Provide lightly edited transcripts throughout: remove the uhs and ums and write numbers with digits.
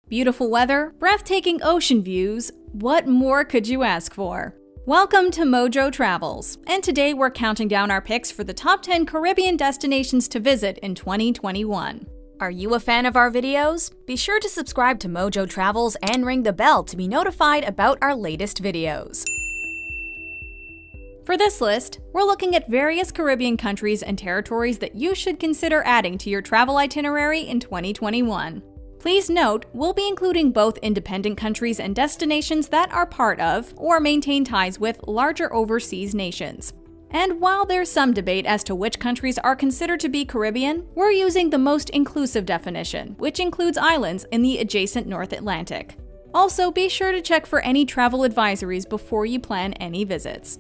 Beautiful weather, breathtaking ocean views, what more could you ask for? Welcome to Mojo Travels, and today we're counting down our picks for the top 10 Caribbean destinations to visit in 2021. Are you a fan of our videos? Be sure to subscribe to Mojo Travels and ring the bell to be notified about our latest videos. For this list, we're looking at various Caribbean countries and territories that you should consider adding to your travel itinerary in 2021. Please note, we'll be including both independent countries and destinations that are part of or maintain ties with larger overseas nations. And while there's some debate as to which countries are considered to be Caribbean, we're using the most inclusive definition, which includes islands in the adjacent North Atlantic. Also, be sure to check for any travel advisories before you plan any visits.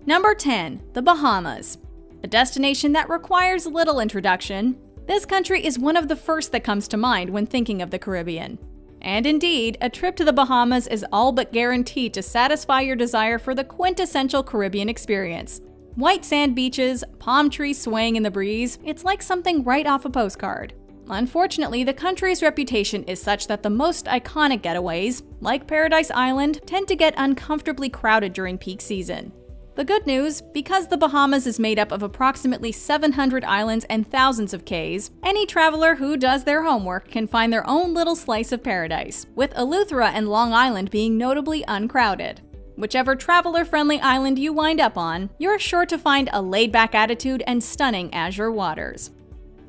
Number 10. The Bahamas. A destination that requires little introduction, this country is one of the first that comes to mind when thinking of the Caribbean. And indeed, a trip to the Bahamas is all but guaranteed to satisfy your desire for the quintessential Caribbean experience. White sand beaches, palm trees swaying in the breeze, it's like something right off a postcard. Unfortunately, the country's reputation is such that the most iconic getaways, like Paradise Island, tend to get uncomfortably crowded during peak season. The good news, because the Bahamas is made up of approximately 700 islands and thousands of cays, any traveler who does their homework can find their own little slice of paradise, with Eleuthera and Long Island being notably uncrowded. Whichever traveler-friendly island you wind up on, you're sure to find a laid-back attitude and stunning azure waters.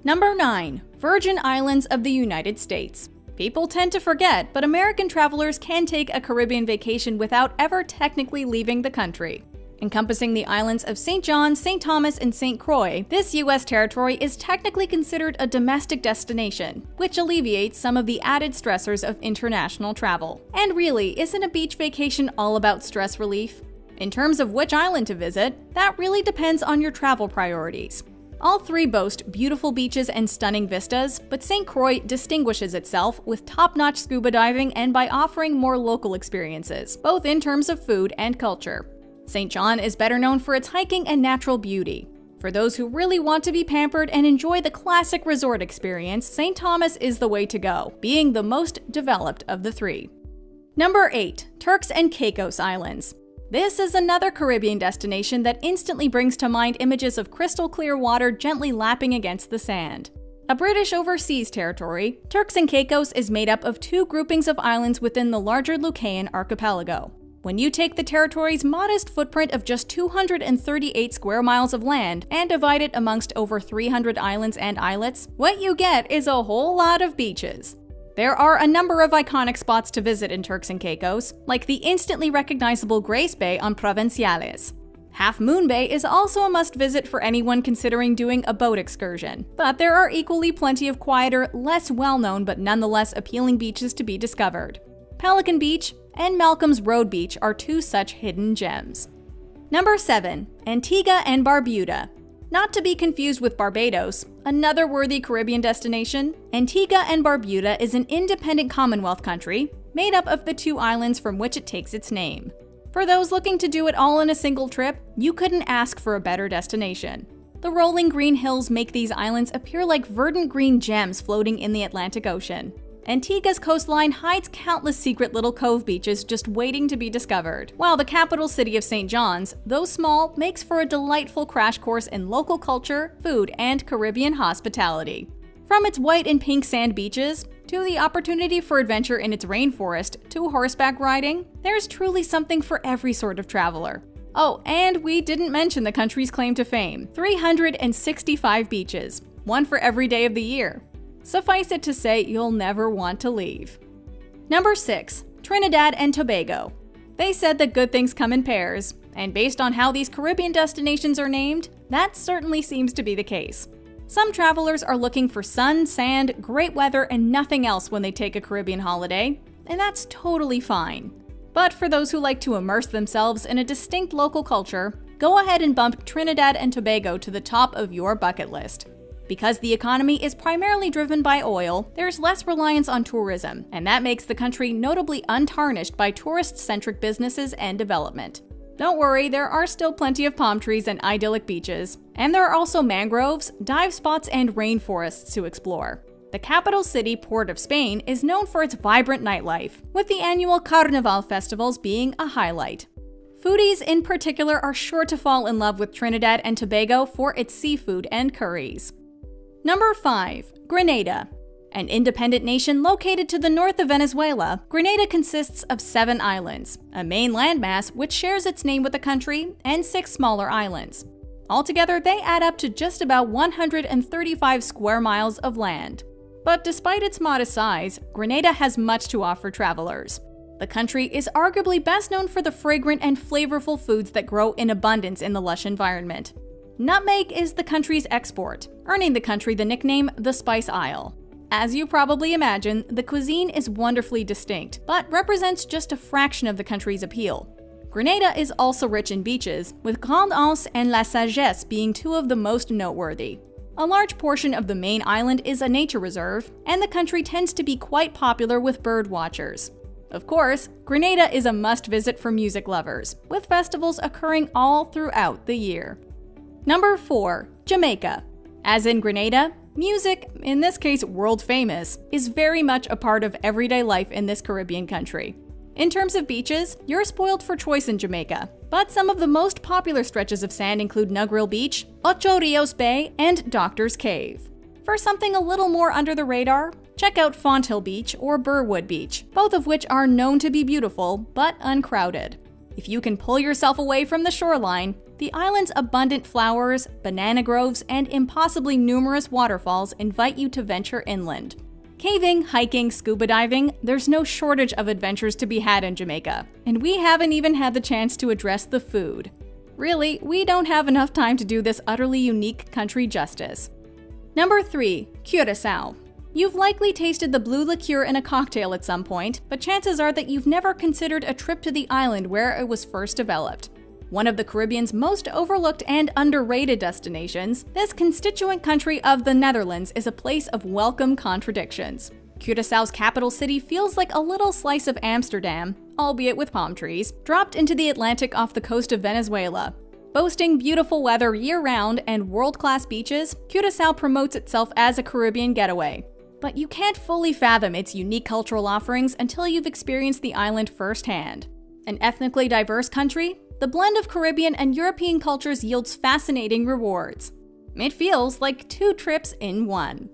Number 9. Virgin Islands of the United States. People tend to forget, but American travelers can take a Caribbean vacation without ever technically leaving the country. Encompassing the islands of St. John, St. Thomas, and St. Croix, this U.S. territory is technically considered a domestic destination, which alleviates some of the added stressors of international travel. And really, isn't a beach vacation all about stress relief? In terms of which island to visit, that really depends on your travel priorities. All three boast beautiful beaches and stunning vistas, but St. Croix distinguishes itself with top-notch scuba diving and by offering more local experiences, both in terms of food and culture. St. John is better known for its hiking and natural beauty. For those who really want to be pampered and enjoy the classic resort experience, St. Thomas is the way to go, being the most developed of the three. Number 8. Turks and Caicos Islands. This is another Caribbean destination that instantly brings to mind images of crystal clear water gently lapping against the sand. A British overseas territory, Turks and Caicos is made up of two groupings of islands within the larger Lucayan archipelago. When you take the territory's modest footprint of just 238 square miles of land and divide it amongst over 300 islands and islets, what you get is a whole lot of beaches. There are a number of iconic spots to visit in Turks and Caicos, like the instantly recognizable Grace Bay on Provinciales. Half Moon Bay is also a must-visit for anyone considering doing a boat excursion, but there are equally plenty of quieter, less well-known but nonetheless appealing beaches to be discovered. Pelican Beach and Malcolm's Road Beach are two such hidden gems. Number 7. Antigua and Barbuda. Not to be confused with Barbados, another worthy Caribbean destination, Antigua and Barbuda is an independent Commonwealth country made up of the two islands from which it takes its name. For those looking to do it all in a single trip, you couldn't ask for a better destination. The rolling green hills make these islands appear like verdant green gems floating in the Atlantic Ocean. Antigua's coastline hides countless secret little cove beaches just waiting to be discovered, while the capital city of St. John's, though small, makes for a delightful crash course in local culture, food, and Caribbean hospitality. From its white and pink sand beaches, to the opportunity for adventure in its rainforest, to horseback riding, there's truly something for every sort of traveler. Oh, and we didn't mention the country's claim to fame, 365 beaches, one for every day of the year. Suffice it to say, you'll never want to leave. Number 6. Trinidad and Tobago. They said that good things come in pairs, and based on how these Caribbean destinations are named, that certainly seems to be the case. Some travelers are looking for sun, sand, great weather, and nothing else when they take a Caribbean holiday, and that's totally fine. But for those who like to immerse themselves in a distinct local culture, go ahead and bump Trinidad and Tobago to the top of your bucket list. Because the economy is primarily driven by oil, there's less reliance on tourism, and that makes the country notably untarnished by tourist-centric businesses and development. Don't worry, there are still plenty of palm trees and idyllic beaches, and there are also mangroves, dive spots, and rainforests to explore. The capital city, Port of Spain, is known for its vibrant nightlife, with the annual Carnival festivals being a highlight. Foodies in particular are sure to fall in love with Trinidad and Tobago for its seafood and curries. Number 5. Grenada. An independent nation located to the north of Venezuela, Grenada consists of 7 islands, a main landmass which shares its name with the country, and 6 smaller islands. Altogether, they add up to just about 135 square miles of land. But despite its modest size, Grenada has much to offer travelers. The country is arguably best known for the fragrant and flavorful foods that grow in abundance in the lush environment. Nutmeg is the country's export, earning the country the nickname the Spice Isle. As you probably imagine, the cuisine is wonderfully distinct, but represents just a fraction of the country's appeal. Grenada is also rich in beaches, with Grande Anse and La Sagesse being 2 of the most noteworthy. A large portion of the main island is a nature reserve, and the country tends to be quite popular with bird watchers. Of course, Grenada is a must-visit for music lovers, with festivals occurring all throughout the year. Number 4. Jamaica. As in Grenada, music, in this case world famous, is very much a part of everyday life in this Caribbean country. In terms of beaches, you're spoiled for choice in Jamaica, but some of the most popular stretches of sand include Negril Beach, Ocho Rios Bay, and Doctor's Cave. For something a little more under the radar, check out Fonthill Beach or Burwood Beach, both of which are known to be beautiful but uncrowded. If you can pull yourself away from the shoreline, the island's abundant flowers, banana groves, and impossibly numerous waterfalls invite you to venture inland. Caving, hiking, scuba diving, there's no shortage of adventures to be had in Jamaica, and we haven't even had the chance to address the food. Really, we don't have enough time to do this utterly unique country justice. Number 3. Curaçao. You've likely tasted the blue liqueur in a cocktail at some point, but chances are that you've never considered a trip to the island where it was first developed. One of the Caribbean's most overlooked and underrated destinations, this constituent country of the Netherlands is a place of welcome contradictions. Curaçao's capital city feels like a little slice of Amsterdam, albeit with palm trees, dropped into the Atlantic off the coast of Venezuela. Boasting beautiful weather year-round and world-class beaches, Curaçao promotes itself as a Caribbean getaway. But you can't fully fathom its unique cultural offerings until you've experienced the island firsthand. An ethnically diverse country, the blend of Caribbean and European cultures yields fascinating rewards. It feels like 2 trips in one.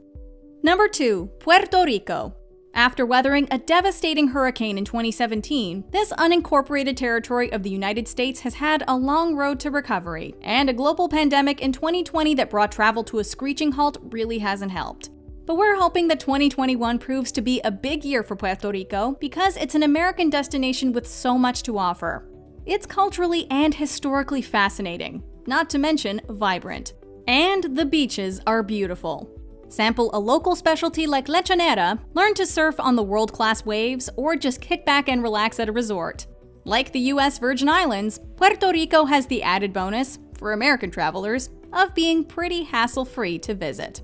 Number 2. Puerto Rico. After weathering a devastating hurricane in 2017, this unincorporated territory of the United States has had a long road to recovery, and a global pandemic in 2020 that brought travel to a screeching halt really hasn't helped. But we're hoping that 2021 proves to be a big year for Puerto Rico because it's an American destination with so much to offer. It's culturally and historically fascinating, not to mention vibrant. And the beaches are beautiful. Sample a local specialty like lechonera, learn to surf on the world-class waves, or just kick back and relax at a resort. Like the US Virgin Islands, Puerto Rico has the added bonus, for American travelers, of being pretty hassle-free to visit.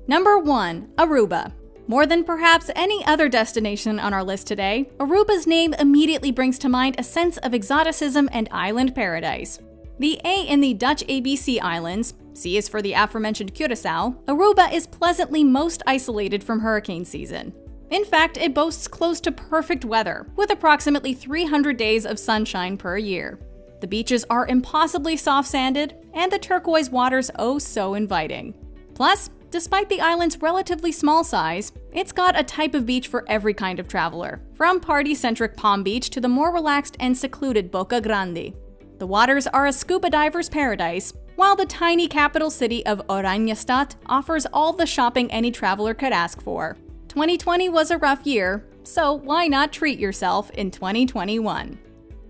Number 1. Aruba. More than perhaps any other destination on our list today, Aruba's name immediately brings to mind a sense of exoticism and island paradise. The A in the Dutch ABC Islands, C is for the aforementioned Curaçao, Aruba is pleasantly most isolated from hurricane season. In fact, it boasts close to perfect weather, with approximately 300 days of sunshine per year. The beaches are impossibly soft-sanded, and the turquoise waters oh so inviting. Plus, despite the island's relatively small size, it's got a type of beach for every kind of traveler, from party-centric Palm Beach to the more relaxed and secluded Boca Grande. The waters are a scuba diver's paradise, while the tiny capital city of Oranjestad offers all the shopping any traveler could ask for. 2020 was a rough year, so why not treat yourself in 2021?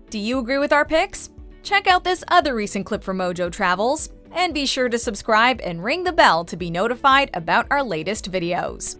Do you agree with our picks? Check out this other recent clip from Mojo Travels, and be sure to subscribe and ring the bell to be notified about our latest videos.